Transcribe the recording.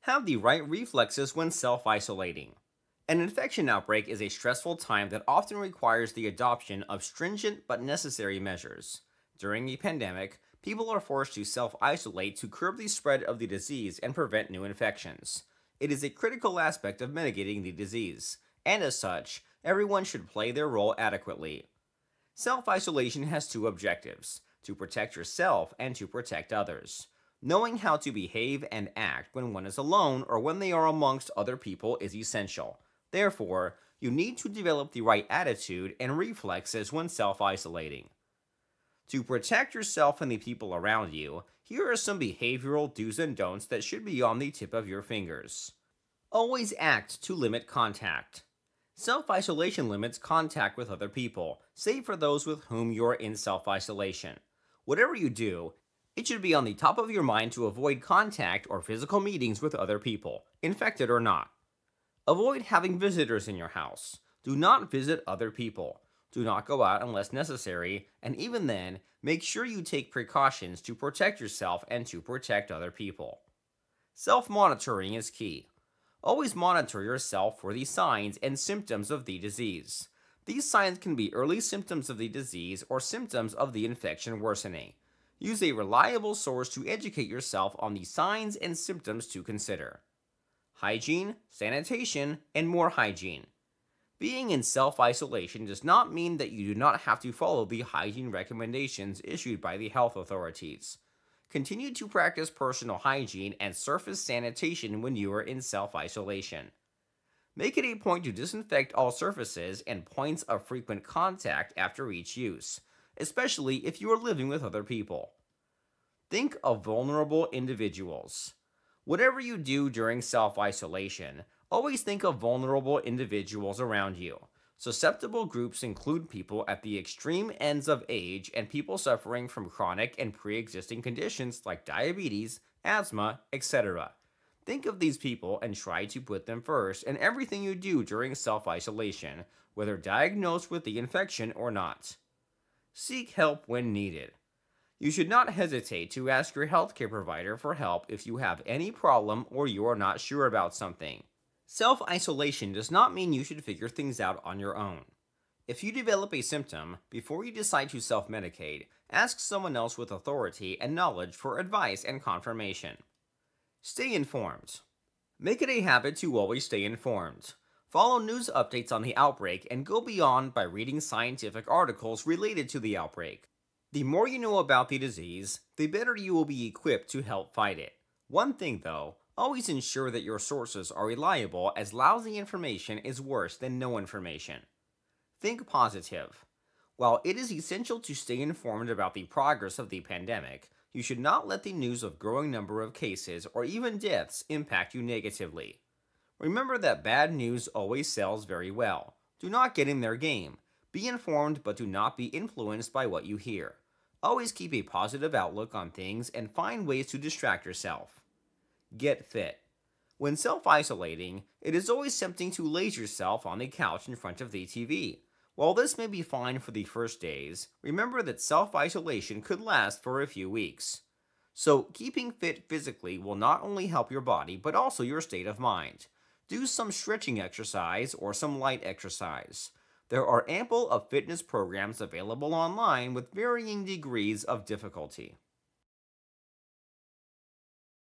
Have the right reflexes when self-isolating. An infection outbreak is a stressful time that often requires the adoption of stringent but necessary measures. During a pandemic, people are forced to self-isolate to curb the spread of the disease and prevent new infections. It is a critical aspect of mitigating the disease, and as such, everyone should play their role adequately. Self isolation has two objectives: to protect yourself and to protect others. Knowing how to behave and act when one is alone or when they are amongst other people is essential. Therefore, you need to develop the right attitude and reflexes when self isolating. To protect yourself and the people around you, here are some behavioral do's and don'ts that should be on the tip of your fingers. Always act to limit contact. Self isolation limits contact with other people, save for those with whom you are in self isolation. Whatever you do, it should be on the top of your mind to avoid contact or physical meetings with other people, infected or not. Avoid having visitors in your house. Do not visit other people. Do not go out unless necessary, and even then, make sure you take precautions to protect yourself and to protect other people. Self monitoring is key. Always monitor yourself for the signs and symptoms of the disease. These signs can be early symptoms of the disease or symptoms of the infection worsening. Use a reliable source to educate yourself on the signs and symptoms to consider. Hygiene, sanitation, and more hygiene. Being in self-isolation does not mean that you do not have to follow the hygiene recommendations issued by the health authorities. Continue to practice personal hygiene and surface sanitation when you are in self-isolation. Make it a point to disinfect all surfaces and points of frequent contact after each use, especially if you are living with other people. Think of vulnerable individuals. Whatever you do during self-isolation, always think of vulnerable individuals around you. Susceptible groups include people at the extreme ends of age and people suffering from chronic and pre-existing conditions like diabetes, asthma, etc. Think of these people and try to put them first in everything you do during self-isolation, whether diagnosed with the infection or not. Seek help when needed. You should not hesitate to ask your healthcare provider for help if you have any problem or you are not sure about something. Self-isolation does not mean you should figure things out on your own. If you develop a symptom, before you decide to self-medicate, ask someone else with authority and knowledge for advice and confirmation. Stay informed. Make it a habit to always stay informed. Follow news updates on the outbreak and go beyond by reading scientific articles related to the outbreak. The more you know about the disease, the better you will be equipped to help fight it. One thing though, always ensure that your sources are reliable, as lousy information is worse than no information. Think positive. While it is essential to stay informed about the progress of the pandemic, you should not let the news of growing number of cases or even deaths impact you negatively. Remember that bad news always sells very well. Do not get in their game. Be informed, but do not be influenced by what you hear. Always keep a positive outlook on things and find ways to distract yourself. Get fit. When self-isolating, it is always tempting to laze yourself on the couch in front of the TV. While this may be fine for the first days, remember that self-isolation could last for a few weeks. So, keeping fit physically will not only help your body, but also your state of mind. Do some stretching exercise or some light exercise. There are ample of fitness programs available online with varying degrees of difficulty.